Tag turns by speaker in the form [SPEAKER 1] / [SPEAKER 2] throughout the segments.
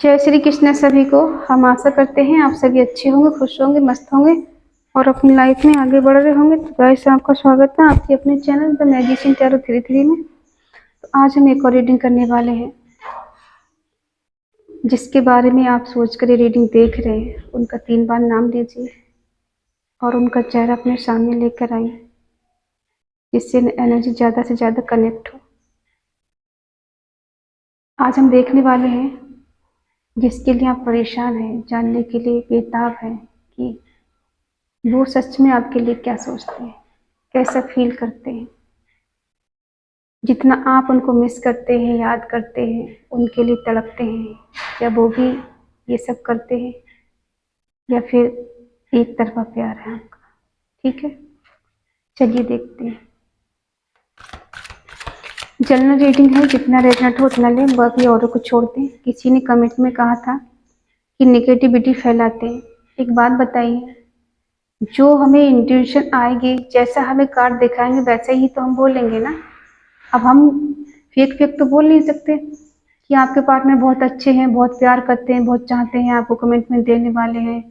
[SPEAKER 1] जय श्री कृष्ण सभी को। हम आशा करते हैं आप सभी अच्छे होंगे, खुश होंगे, मस्त होंगे और अपनी लाइफ में आगे बढ़ रहे होंगे। तो गाइस, आपका स्वागत है आपके अपने चैनल द मैजिशियन टैरो 33 में। तो आज हम एक और रीडिंग करने वाले हैं। जिसके बारे में आप सोचकर ये रीडिंग देख रहे हैं, उनका 3 बार नाम लीजिए और उनका चेहरा अपने सामने लेकर आइए, जिससे एनर्जी ज़्यादा से ज़्यादा कनेक्ट हो। आज हम देखने वाले हैं जिसके लिए आप परेशान हैं, जानने के लिए बेताब हैं कि वो सच में आपके लिए क्या सोचते हैं, कैसा फील करते हैं। जितना आप उनको मिस करते हैं, याद करते हैं, उनके लिए तड़पते हैं, क्या वो भी ये सब करते हैं या फिर एक तरफा प्यार है आपका। ठीक है, चलिए देखते हैं। जनरल रीडिंग है, जितना रेजोनेट हो उतना लें, बाकी औरों को छोड़ दें। किसी ने कमेंट में कहा था कि नेगेटिविटी फैलाते हैं। एक बात बताइए, जो हमें इंट्यूशन आएगी, जैसा हमें कार्ड दिखाएंगे वैसे ही तो हम बोलेंगे ना। अब हम फेक फेक तो बोल नहीं सकते कि आपके पार्टनर बहुत अच्छे हैं, बहुत प्यार करते हैं, बहुत चाहते हैं, आपको कमिटमेंट देने वाले हैं,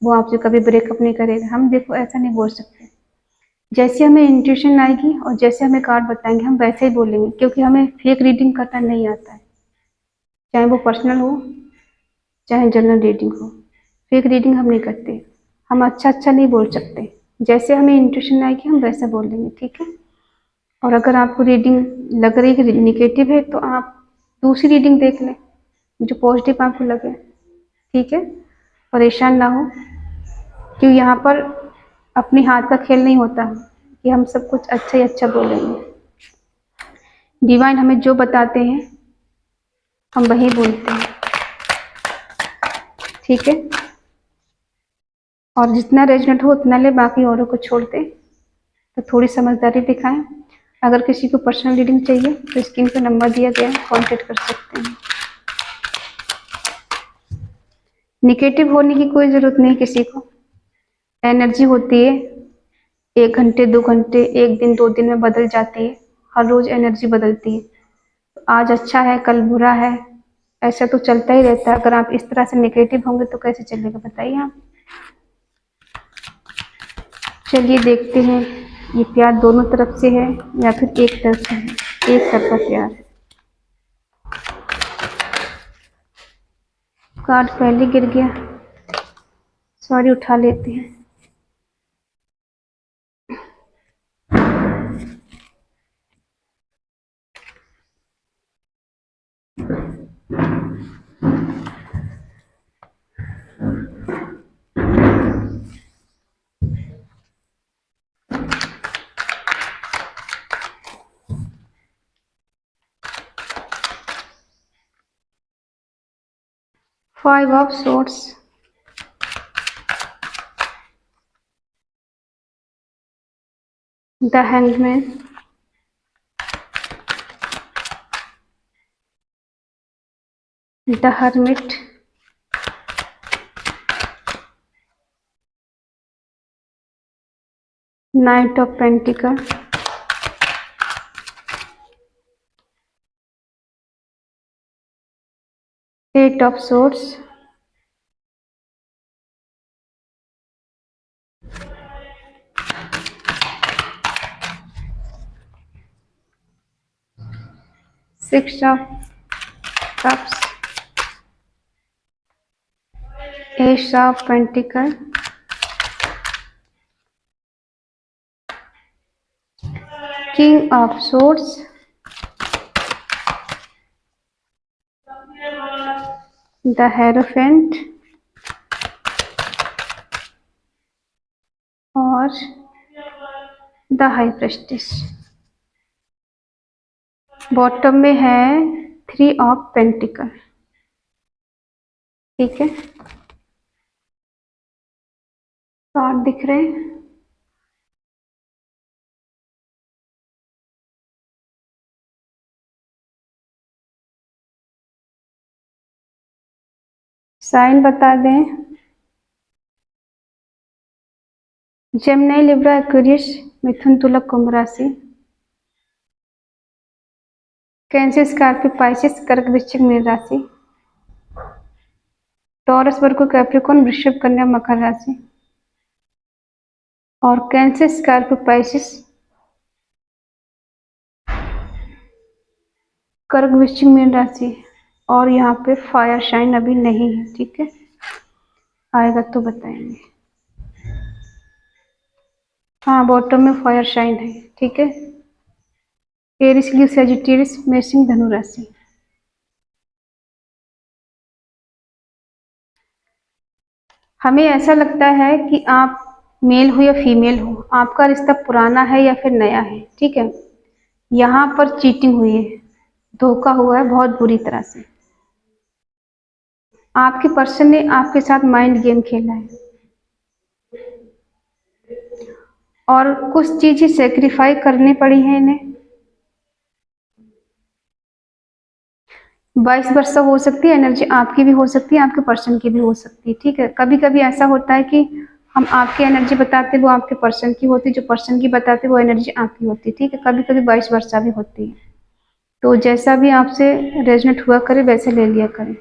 [SPEAKER 1] वो आपसे कभी ब्रेकअप नहीं करेगा। हम देखो ऐसा नहीं बोल सकते। जैसे हमें इंट्यूशन आएगी और जैसे हमें कार्ड बताएंगे हम वैसे ही बोलेंगे, क्योंकि हमें फेक रीडिंग करना नहीं आता है। चाहे वो पर्सनल हो, चाहे जनरल रीडिंग हो, फेक रीडिंग हम नहीं करते। हम अच्छा अच्छा नहीं बोल सकते। जैसे हमें इंट्यूशन आएगी हम वैसा बोल देंगे। ठीक है। और अगर आपको रीडिंग लग रही है कि निगेटिव है तो आप दूसरी रीडिंग देख लें जो पॉजिटिव आपको लगे। ठीक है, परेशान ना हो, क्योंकि यहाँ पर अपने हाथ का खेल नहीं होता कि हम सब कुछ अच्छा ही अच्छा बोलेंगे। डिवाइन हमें जो बताते हैं हम वही बोलते हैं। ठीक है, और जितना रेजोनेट हो उतना ले, बाकी औरों को छोड़ दें। तो थोड़ी समझदारी दिखाएं। अगर किसी को पर्सनल रीडिंग चाहिए तो स्क्रीन पर नंबर दिया गया है, कॉन्टेक्ट कर सकते हैं। निगेटिव होने की कोई ज़रूरत नहीं किसी को। एनर्जी होती है, 1 घंटे 2 घंटे, 1 दिन 2 दिन में बदल जाती है। हर रोज़ एनर्जी बदलती है। तो आज अच्छा है कल बुरा है, ऐसा तो चलता ही रहता है। अगर आप इस तरह से नेगेटिव होंगे तो कैसे चलेगा, बताइए आप। चलिए देखते हैं, ये प्यार दोनों तरफ से है या फिर एक तरफ से है। एक तरफा प्यार है। कार्ड पहले गिर गया, सॉरी, उठा लेते हैं। Five of swords, the hangman, the hermit, knight of pentacle, eight of swords, six of cups, ace of pentacle, king of swords, the hierophant और द हाई प्रेस्टिस। बॉटम में है 3 ऑफ पेंटिकल। ठीक है, card दिख रहे हैं। Sign बता दें, जेमिनी, लिब्रा, एक्वेरियस, मिथुन, तुला, कुंभ राशि, कैंसर, स्कॉर्पियो, पाइसेस, कर्क, वृश्चिक, मीन राशि। टॉरस, वर्गो, कैप्रिकॉर्न, वृषभ, कन्या, मकर राशि। और कैंसर, स्कॉर्पियो, पाइसिस, कर्क, वृश्चिक, मीन राशि। और यहाँ पे फायर साइन अभी नहीं है, ठीक है, आएगा तो बताएंगे। हाँ, बॉटम में फायर साइन है, ठीक है। एरिस, लीव, सेजिटेरियस, मेषिंग, धनु राशि। हमें ऐसा लगता है कि आप मेल हो या फीमेल हो, आपका रिश्ता पुराना है या फिर नया है, ठीक है। यहाँ पर चीटिंग हुई है, धोखा हुआ है बहुत बुरी तरह से। आपके पर्सन ने आपके साथ माइंड गेम खेला है और कुछ चीजें सेक्रीफाई करनी पड़ी है इन्हें। 22 वर्षा हो सकती है, एनर्जी आपकी भी हो सकती है, आपके पर्सन की भी हो सकती है, ठीक है। कभी कभी ऐसा होता है कि हम आपकी एनर्जी बताते वो आपके पर्सन की होती, जो पर्सन की बताते वो एनर्जी आपकी होती, ठीक है। कभी कभी 22 वर्षा भी होती है, तो जैसा भी आपसे रेजोनेट हुआ करे वैसे ले लिया करें।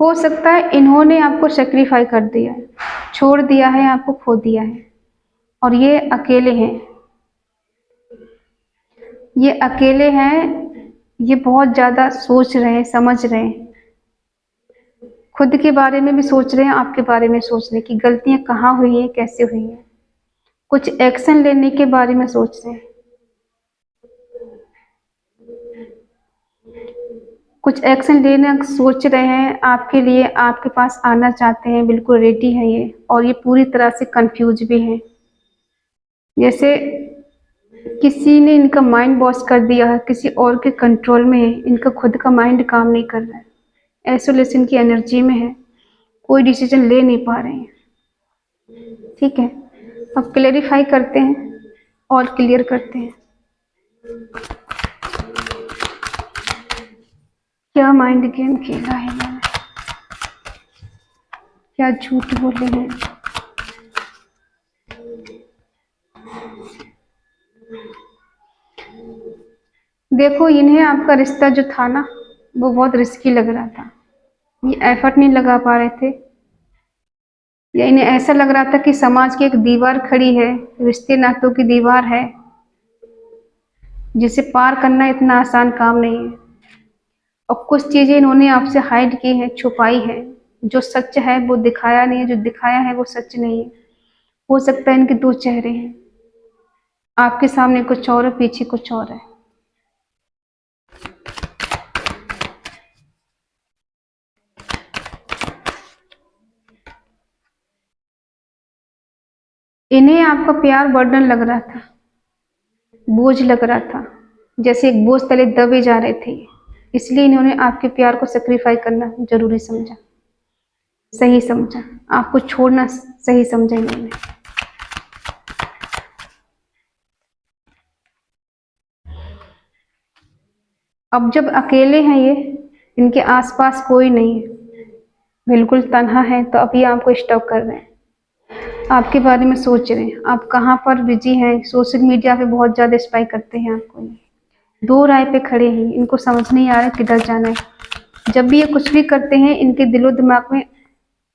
[SPEAKER 1] हो सकता है इन्होंने आपको सेक्रीफाई कर दिया है, छोड़ दिया है, आपको खो दिया है, और ये अकेले हैं, ये अकेले हैं, ये बहुत ज्यादा सोच रहे हैं, समझ रहे हैं, खुद के बारे में भी सोच रहे हैं, आपके बारे में सोच रहे हैं कि गलतियां कहाँ हुई है, कैसे हुई है, कुछ एक्शन लेने के बारे में सोच रहे हैं, कुछ एक्शन लेना सोच रहे हैं आपके लिए, आपके पास आना चाहते हैं, बिल्कुल रेडी है ये, और ये पूरी तरह से कंफ्यूज भी है। जैसे किसी ने इनका माइंड वॉश कर दिया है, किसी और के कंट्रोल में है, इनका खुद का माइंड काम नहीं कर रहा है, आइसोलेशन की एनर्जी में है, कोई डिसीजन ले नहीं पा रहे हैं, ठीक है। अब क्लेरिफाई करते हैं और क्लियर करते हैं क्या माइंड गेम खेला है मैंने, क्या झूठ बोले हैं। देखो, इन्हें आपका रिश्ता जो था ना वो बहुत रिस्की लग रहा था, ये एफर्ट नहीं लगा पा रहे थे, या इन्हें ऐसा लग रहा था कि समाज की एक दीवार खड़ी है, रिश्ते नातों की दीवार है, जिसे पार करना इतना आसान काम नहीं है। और कुछ चीजें इन्होंने आपसे हाइड की है, छुपाई है, जो सच है वो दिखाया नहीं है, जो दिखाया है वो सच नहीं है। हो सकता है इनके दो चेहरे हैं, आपके सामने कुछ और है, पीछे कुछ और है। इन्हें आपका प्यार बर्डन लग रहा था, बोझ लग रहा था, जैसे एक बोझ तले दबे जा रहे थे, इसलिए इन्होंने आपके प्यार को सेक्रीफाई करना जरूरी समझा, सही समझा, आपको छोड़ना सही समझा इन्होंने। अब जब अकेले हैं ये, इनके आसपास कोई नहीं है, बिल्कुल तन्हा है, तो अभी आपको स्टॉक कर रहे हैं, आपके बारे में सोच रहे हैं, आप कहाँ पर बिजी हैं, सोशल मीडिया पे बहुत ज़्यादा स्पाई करते हैं आपको, ये दो राय पे खड़े हैं, इनको समझ नहीं आ रहा किधर जाना है। जब भी ये कुछ भी करते हैं इनके दिलो दिमाग में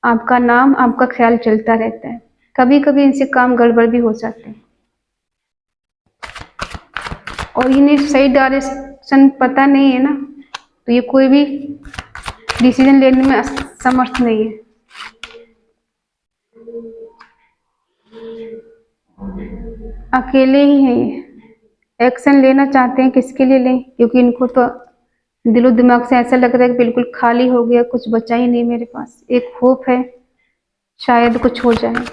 [SPEAKER 1] आपका नाम, आपका ख्याल चलता रहता है, कभी कभी इनसे काम गड़बड़ भी हो जाते हैं, और इन्हें सही डायरेक्शन पता नहीं है ना, तो ये कोई भी डिसीजन लेने में समर्थ नहीं है। अकेले ही हैं ये, एक्शन लेना चाहते हैं, किसके लिए लें, क्योंकि इनको तो दिलो दिमाग से ऐसा लग रहा है कि बिल्कुल खाली हो गया, कुछ बचा ही नहीं मेरे पास, एक होप है शायद कुछ हो जाए।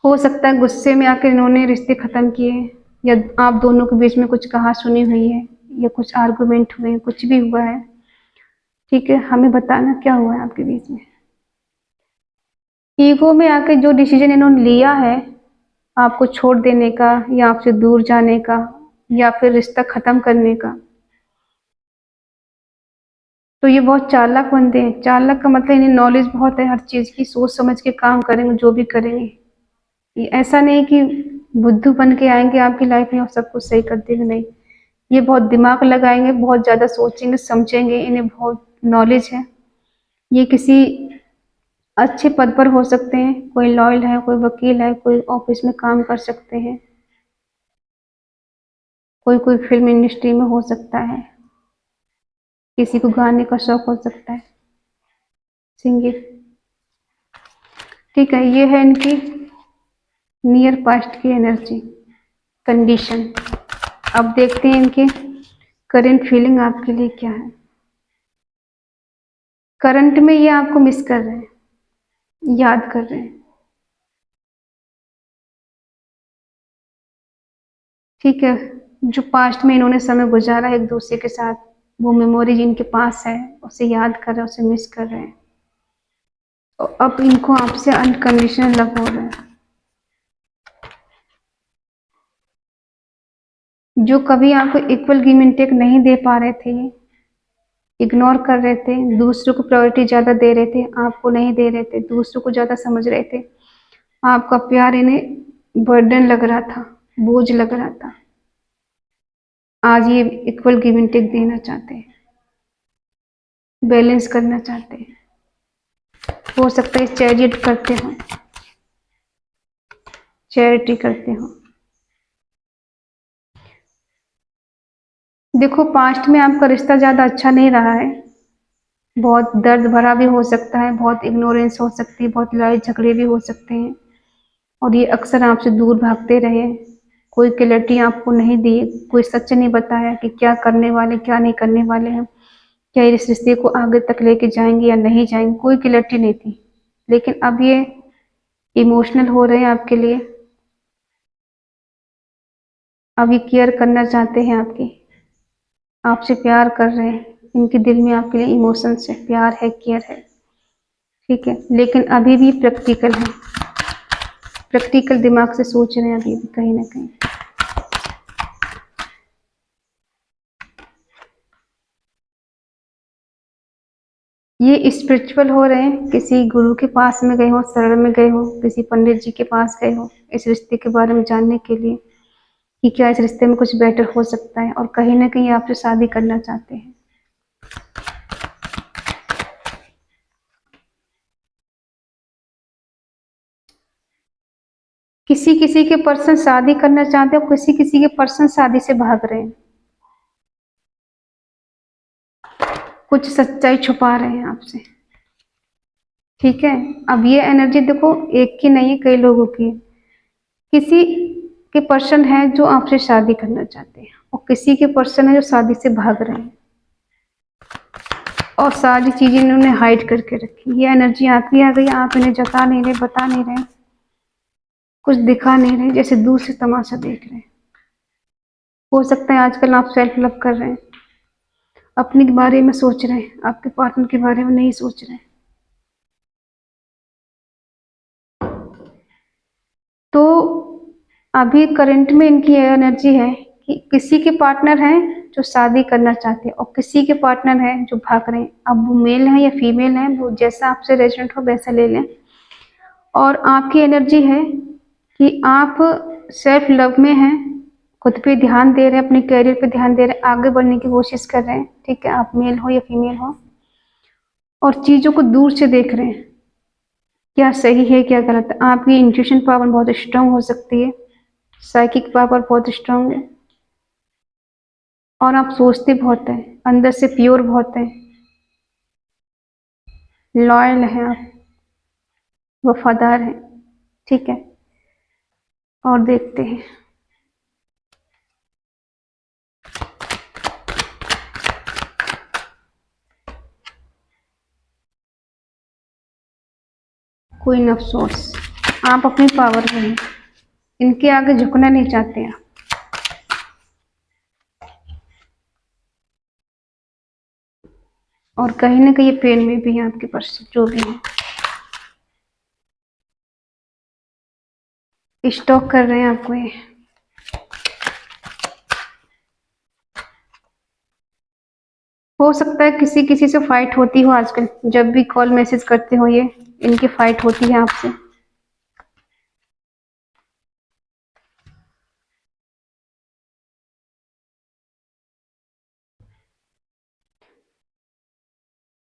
[SPEAKER 1] हो सकता है गुस्से में आकर इन्होंने रिश्ते खत्म किए, या आप दोनों के बीच में कुछ कहा सुनी हुई है, या कुछ आर्गुमेंट हुए, कुछ भी हुआ है, ठीक है। हमें बताना क्या हुआ है आपके बीच में। ईगो में आके जो डिसीजन इन्होंने लिया है आपको छोड़ देने का, या आपसे दूर जाने का, या फिर रिश्ता खत्म करने का, तो ये बहुत चालाक बंदे हैं। चालाक का मतलब इन्हें नॉलेज बहुत है हर चीज की, सोच समझ के काम करेंगे जो भी करेंगे। ये ऐसा नहीं कि बुद्धू बन के आएंगे आपकी लाइफ में और सब कुछ सही कर देंगे, नहीं। ये बहुत दिमाग लगाएंगे, बहुत ज़्यादा सोचेंगे समझेंगे, इन्हें बहुत नॉलेज है। ये किसी अच्छे पद पर हो सकते हैं, कोई लॉयर है, कोई वकील है, कोई ऑफिस में काम कर सकते हैं, कोई कोई फिल्म इंडस्ट्री में हो सकता है, किसी को गाने का शौक हो सकता है, सिंगिंग। ठीक है, ये है इनकी नियर पास्ट की एनर्जी कंडीशन। अब देखते हैं इनके करंट फीलिंग आपके लिए क्या है। करंट में ये आपको मिस कर रहे हैं, याद कर रहे हैं। ठीक है, जो पास्ट में इन्होंने समय गुजारा एक दूसरे के साथ, वो मेमोरी जिनके पास है उसे याद कर रहे हैं, उसे मिस कर रहे हैं। और अब इनको आपसे अनकंडीशनल लव हो रहा है। जो कभी आपको इक्वल गिव एंड टेक नहीं दे पा रहे थे, इग्नोर कर रहे थे, दूसरों को प्रायोरिटी ज़्यादा दे रहे थे, आपको नहीं दे रहे थे, दूसरों को ज़्यादा समझ रहे थे, आपका प्यार इन्हें बर्डन लग रहा था, बोझ लग रहा था, आज ये इक्वल गिव एंड टेक देना चाहते हैं, बैलेंस करना चाहते हैं। हो सकता है चैरिटी करते हो, चैरिटी करते हो। देखो, पास्ट में आपका रिश्ता ज़्यादा अच्छा नहीं रहा है, बहुत दर्द भरा भी हो सकता है, बहुत इग्नोरेंस हो सकती है, बहुत लड़ाई झगड़े भी हो सकते हैं, और ये अक्सर आपसे दूर भागते रहे। कोई क्लैरिटी आपको नहीं दी, कोई सच नहीं बताया कि क्या करने वाले क्या नहीं करने वाले हैं, क्या इस रिश्ते को आगे तक लेके जाएंगे या नहीं जाएंगे, कोई क्लैरिटी नहीं थी। लेकिन अब ये इमोशनल हो रहे हैं आपके लिए, अब ये केयर करना चाहते हैं आपकी, आपसे प्यार कर रहे हैं, इनके दिल में आपके लिए इमोशंस है, प्यार है, केयर है। ठीक है, लेकिन अभी भी प्रैक्टिकल है, प्रैक्टिकल दिमाग से सोच रहे हैं अभी भी कहीं ना कहीं। ये स्पिरिचुअल हो रहे हैं, किसी गुरु के पास में गए हो, शरण में गए हो, किसी पंडित जी के पास गए हो इस रिश्ते के बारे में जानने के लिए कि क्या इस रिश्ते में कुछ बेटर हो सकता है, और कहीं ना कहीं आपसे शादी करना चाहते हैं। किसी किसी के पर्सन शादी करना चाहते हैं, किसी किसी के पर्सन शादी से भाग रहे हैं, कुछ सच्चाई छुपा रहे हैं आपसे। ठीक है, अब ये एनर्जी देखो एक की नहीं है, कई लोगों की है। किसी के पर्सन है जो आपसे शादी करना चाहते हैं, और किसी के पर्सन है जो शादी से भाग रहे हैं, और सारी चीजें इन्होंने हाइड करके रखी। ये एनर्जी आपकी आ गई, आप इन्हें जता नहीं रहे, बता नहीं रहे, कुछ दिखा नहीं रहे, जैसे दूर से तमाशा देख रहे हैं। हो सकता है आजकल आप सेल्फ लव कर रहे हैं, अपने के बारे में सोच रहे हैं, आपके पार्टनर के बारे में नहीं सोच रहे हैं। तो अभी करंट में इनकी एनर्जी है कि किसी के पार्टनर हैं जो शादी करना चाहते हैं, और किसी के पार्टनर हैं जो भाग रहे हैं। अब वो मेल है या फीमेल है, वो जैसा आपसे रेजोनेट हो वैसा ले लें। और आपकी एनर्जी है कि आप सेल्फ लव में हैं, खुद पे ध्यान दे रहे हैं, अपने करियर पे ध्यान दे रहे हैं, आगे बढ़ने की कोशिश कर रहे हैं। ठीक है, आप मेल हो या फीमेल हो, और चीज़ों को दूर से देख रहे हैं, क्या सही है क्या गलत है। आपकी इंट्यूशन पावर बहुत स्ट्रांग हो सकती है, साइकिक पावर बहुत स्ट्रांग है, और आप सोचते बहुत हैं, अंदर से प्योर बहुत हैं, लॉयल हैं आप, वफादार हैं। ठीक है, और देखते हैं। कोई न अफसोस, आप अपनी पावर में हैं, इनके आगे झुकना नहीं चाहते आप। और कहीं ना कहीं पेन में भी है आपके पास, जो भी है स्टॉक कर रहे हैं आपको ये। हो सकता है किसी किसी से फाइट होती हो आजकल, जब भी कॉल मैसेज करते हो ये इनकी फाइट होती है आपसे।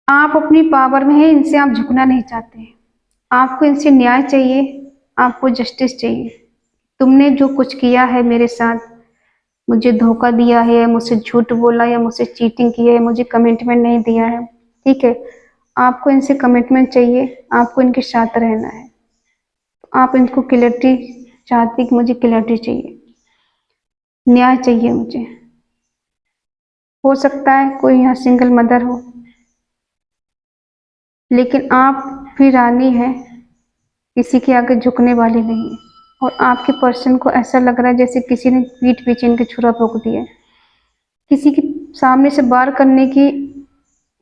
[SPEAKER 1] आप अपनी पावर में हैं, इनसे आप झुकना नहीं चाहते। आपको इनसे न्याय चाहिए, आपको जस्टिस चाहिए। तुमने जो कुछ किया है मेरे साथ, मुझे धोखा दिया है, मुझसे झूठ बोला या मुझसे चीटिंग की है, मुझे कमिटमेंट नहीं दिया है, ठीक है, आपको इनसे कमिटमेंट चाहिए, आपको इनके साथ रहना है। आप इनको क्लैरिटी चाहती कि मुझे क्लैरिटी चाहिए, न्याय चाहिए मुझे। हो सकता है कोई यहाँ सिंगल मदर हो, लेकिन आप भी रानी है, किसी के आगे झुकने वाली नहीं है। और आपके पर्सन को ऐसा लग रहा है जैसे किसी ने पीठ पीछे इनके छुरा भोंक दिया है। किसी के सामने से वार करने की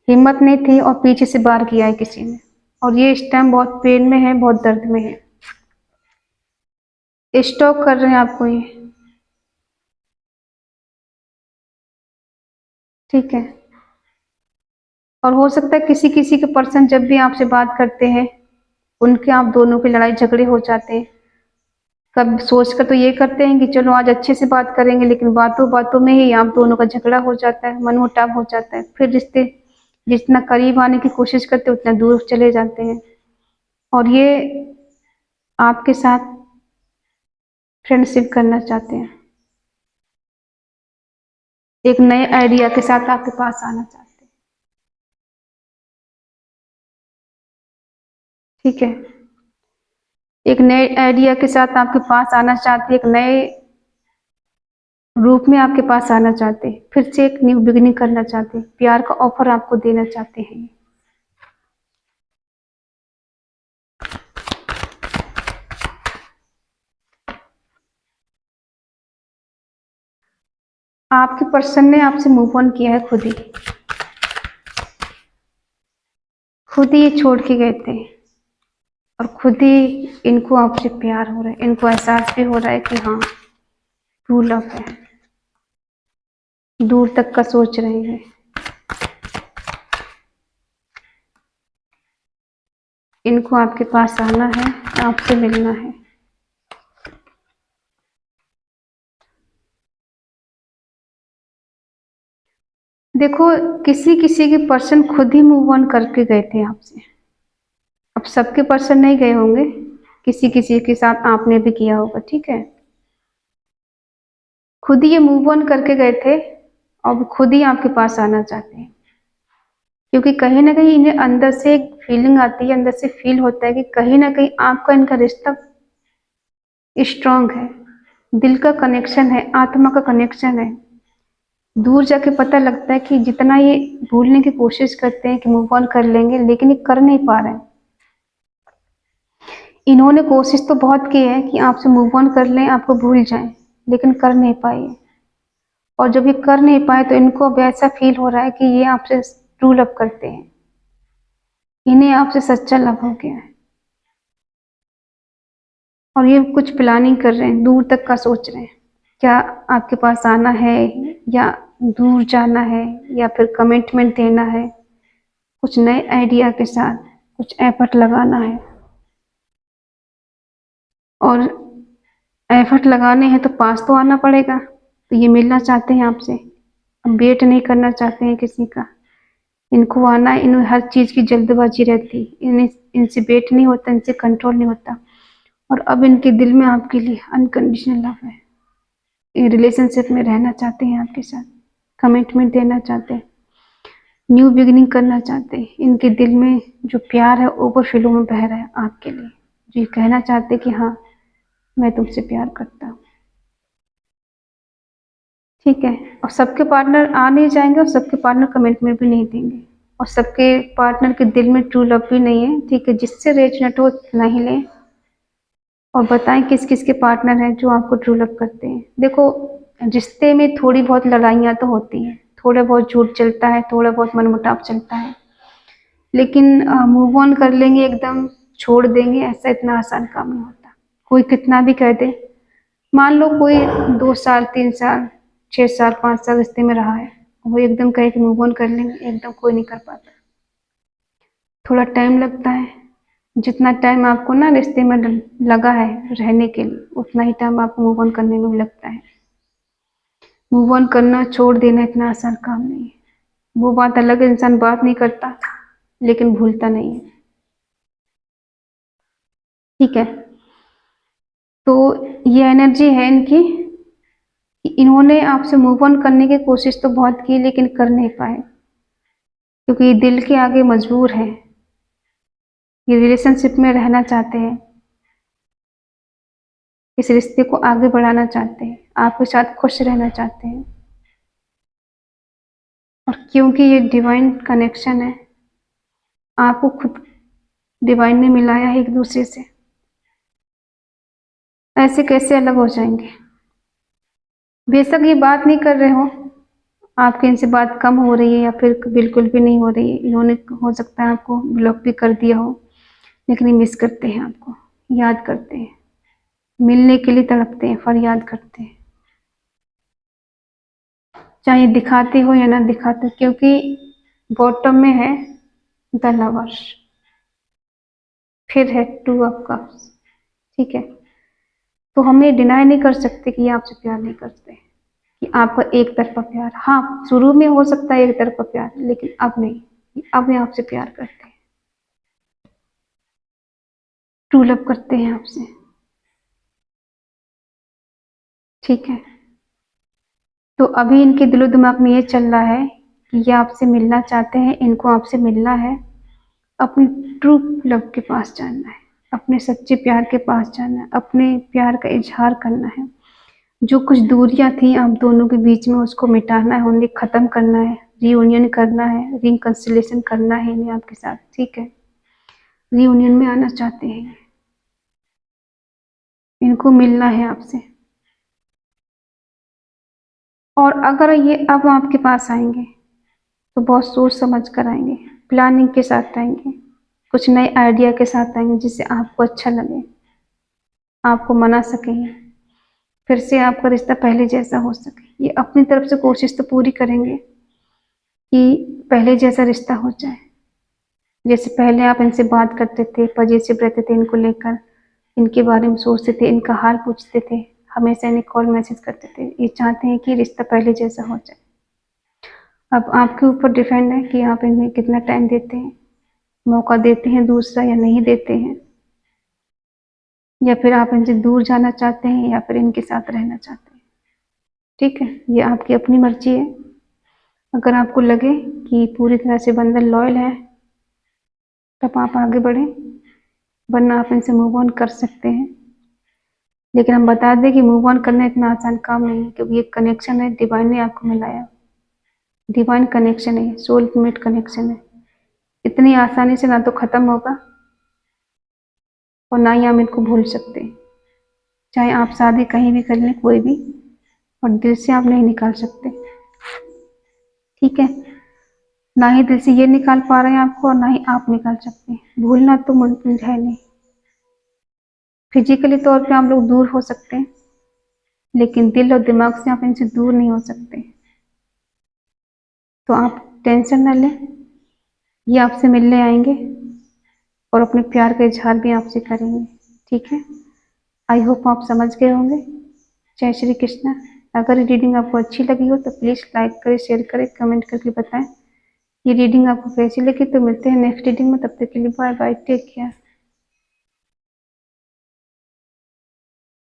[SPEAKER 1] हिम्मत नहीं थी और पीछे से वार किया है किसी ने, और ये इस टाइम बहुत पेन में है, बहुत दर्द में है। स्टॉक कर रहे हैं आपको ये, ठीक है। और हो सकता है किसी किसी के पर्सन जब भी आपसे बात करते हैं, उनके आप दोनों की लड़ाई झगड़े हो जाते हैं। कब सोच कर तो ये करते हैं कि चलो आज अच्छे से बात करेंगे, लेकिन बातों बातों में ही आप दोनों का झगड़ा हो जाता है, मनमुटाव हो जाता है। फिर रिश्ते जितना करीब आने की कोशिश करते हैं उतना दूर चले जाते हैं। और ये आपके साथ फ्रेंडशिप करना चाहते हैं, एक नए आइडिया के साथ आपके पास आना चाहते हैं, ठीक है। एक नए आइडिया के साथ आपके पास आना चाहते हैं, एक नए रूप में आपके पास आना चाहते हैं, फिर से एक न्यू बिगिनिंग करना चाहते हैं, प्यार का ऑफर आपको देना चाहते हैं। आपके पर्सन ने आपसे मूव ऑन किया है, खुद ही ये छोड़ के गए थे, और खुद ही इनको आपसे प्यार हो रहा है, इनको एहसास भी हो रहा है कि हाँ ट्रू लव है। दूर तक का सोच रहे हैं, इनको आपके पास आना है, आपसे मिलना है। देखो, किसी किसी के पर्सन खुद ही मूव ऑन करके गए थे आपसे। अब सबके पर्सन नहीं गए होंगे, किसी किसी के साथ आपने भी किया होगा, ठीक है। खुद ही ये मूव ऑन करके गए थे, अब खुद ही आपके पास आना चाहते हैं। क्योंकि कहीं ना कहीं इन्हें अंदर से एक फीलिंग आती है, अंदर से फील होता है कि कहीं ना कहीं आपका इनका रिश्ता स्ट्रांग है, दिल का कनेक्शन है, आत्मा का कनेक्शन है। दूर जाके पता लगता है कि जितना ये भूलने की कोशिश करते हैं कि मूव ऑन कर लेंगे, लेकिन ये कर नहीं पा रहे हैं। इन्होंने कोशिश तो बहुत की है कि आपसे मूव ऑन कर लें, आपको भूल जाएं, लेकिन कर नहीं पाए। और जब ये कर नहीं पाए तो इनको अब ऐसा फील हो रहा है कि ये आपसे ट्रू लव करते हैं, इन्हें आपसे सच्चा लव हो गया है। और ये कुछ प्लानिंग कर रहे हैं, दूर तक का सोच रहे हैं, क्या आपके पास आना है या दूर जाना है या फिर कमिटमेंट देना है, कुछ नए आइडिया के साथ कुछ एफर्ट लगाना है। और एफर्ट लगाने हैं तो पास तो आना पड़ेगा, तो ये मिलना चाहते हैं आपसे, वेट नहीं करना चाहते हैं किसी का। इनको आना है, इन्हें हर चीज़ की जल्दबाजी रहती, इन्हें इनसे वेट नहीं होता, इनसे कंट्रोल नहीं होता। और अब इनके दिल में आपके लिए अनकंडीशनल लव है, ये रिलेशनशिप में रहना चाहते हैं आपके साथ, कमिटमेंट देना चाहते हैं, न्यू बिगिनिंग करना चाहते हैं। इनके दिल में जो प्यार है ओवरफ्लो में बह रहा है आपके लिए, जो ये कहना चाहते हैं कि हाँ मैं तुमसे प्यार करता हूँ, ठीक है। और सबके पार्टनर आ नहीं जाएंगे और सबके पार्टनर कमिटमेंट भी नहीं देंगे, और सबके पार्टनर के दिल में ट्रू लव भी नहीं है, ठीक है। जिससे रेजनेट हो उतना ही लें, और बताएं किस किस के पार्टनर हैं जो आपको ट्रू लव करते हैं। देखो, रिश्ते में थोड़ी बहुत लड़ाइयाँ तो होती हैं, थोड़ा बहुत झूठ चलता है, थोड़ा बहुत मनमुटाव चलता है, लेकिन मूव ऑन कर लेंगे एकदम, छोड़ देंगे, ऐसा इतना आसान काम नहीं होता। कोई कितना भी कह दे, मान लो कोई 2 साल 3 साल 6 साल 5 साल रिश्ते में रहा है, वो एकदम कहे कि मूव ऑन कर लेंगे, एकदम कोई नहीं कर पाता, थोड़ा टाइम लगता है। जितना टाइम आपको ना रिश्ते में लगा है रहने के लिए, उतना ही टाइम आपको मूव ऑन करने में भी लगता है। मूव ऑन करना, छोड़ देना इतना आसान काम नहीं है। वो बात अलग है, इंसान बात नहीं करता, लेकिन भूलता नहीं है। ठीक है, तो ये एनर्जी है इनकी कि इन्होंने आपसे मूव ऑन करने की कोशिश तो बहुत की लेकिन कर नहीं पाए, क्योंकि ये दिल के आगे मजबूर है। ये रिलेशनशिप में रहना चाहते हैं, इस रिश्ते को आगे बढ़ाना चाहते हैं, आपके साथ खुश रहना चाहते हैं। और क्योंकि ये डिवाइन कनेक्शन है, आपको खुद डिवाइन ने मिलाया है एक दूसरे से, ऐसे कैसे अलग हो जाएंगे। बेशक ये बात नहीं कर रहे हो, आपके इनसे बात कम हो रही है या फिर बिल्कुल भी नहीं हो रही है, इन्होंने हो सकता है आपको ब्लॉक भी कर दिया हो, लेकिन ये मिस करते हैं आपको, याद करते हैं, मिलने के लिए तड़पते हैं, फरियाद करते हैं, चाहे दिखाते हो या ना दिखाते हो, क्योंकि बॉटम में है द लवर्स, फिर है टू ऑफ कप्स। ठीक है, तो हम ये डिनाई नहीं कर सकते कि ये आपसे प्यार नहीं करते, कि आपका एक तरफा प्यार, हाँ शुरू में हो सकता है एक तरफा प्यार, लेकिन अब नहीं, अब ये आपसे प्यार करते हैं, ट्रू लव करते हैं आपसे। ठीक है, तो अभी इनके दिलो दिमाग में ये चल रहा है कि ये आपसे मिलना चाहते हैं, इनको आपसे मिलना है, अपने ट्रू लव के पास जाना है, अपने सच्चे प्यार के पास जाना है, अपने प्यार का इजहार करना है। जो कुछ दूरियां थी आप दोनों के बीच में, उसको मिटाना है, उन्हें खत्म करना है, रीयूनियन करना है, रिकंसिलेशन करना है इन्हें आपके साथ। ठीक है, रीयूनियन में आना चाहते हैं, इनको मिलना है आपसे। और अगर ये अब आपके पास आएंगे तो बहुत सोच समझ कर आएंगे, प्लानिंग के साथ आएंगे, कुछ नए आइडिया के साथ आएंगे जिससे आपको अच्छा लगे, आपको मना सकें, फिर से आपका रिश्ता पहले जैसा हो सके। ये अपनी तरफ से कोशिश तो पूरी करेंगे कि पहले जैसा रिश्ता हो जाए, जैसे पहले आप इनसे बात करते थे, पजेसिव रहते थे इनको लेकर, इनके बारे में सोचते थे, इनका हाल पूछते थे, हमेशा इन्हें कॉल मैसेज करते थे। ये चाहते हैं कि रिश्ता पहले जैसा हो जाए। अब आपके ऊपर डिपेंड है कि आप इन्हें कितना टाइम देते हैं, मौका देते हैं दूसरा या नहीं देते हैं, या फिर आप इनसे दूर जाना चाहते हैं या फिर इनके साथ रहना चाहते हैं। ठीक है, ये आपकी अपनी मर्जी है। अगर आपको लगे कि पूरी तरह से बंधन लॉयल है तब आप आगे बढ़ें, वरना आप इनसे मूव ऑन कर सकते हैं। लेकिन हम बता दें कि मूव ऑन करना इतना आसान काम नहीं है, क्योंकि ये कनेक्शन है, डिवाइन ने आपको मिलाया, डिवाइन कनेक्शन है, सोलमेट कनेक्शन है। इतनी आसानी से ना तो खत्म होगा और ना ही हम इनको भूल सकते, चाहे आप शादी कहीं भी कर लें कोई भी, और दिल से आप नहीं निकाल सकते। ठीक है, ना ही दिल से ये निकाल पा रहे हैं आपको और ना ही आप निकाल सकते। भूलना तो मुमकिन है नहीं, फिजिकली तौर पे आप लोग दूर हो सकते हैं, लेकिन दिल और दिमाग से आप इनसे दूर नहीं हो सकते। तो आप टेंशन न लें, ये आपसे मिलने आएंगे और अपने प्यार का इजहार भी आपसे करेंगे। ठीक है, आई होप आप समझ गए होंगे। जय श्री कृष्णा। अगर ये रीडिंग आपको अच्छी लगी हो तो प्लीज़ लाइक करें, शेयर करें, कमेंट करके बताएं ये रीडिंग आपको कैसी लगी। तो मिलते हैं नेक्स्ट रीडिंग में, तब तक के लिए बाय बाय, टेक केयर।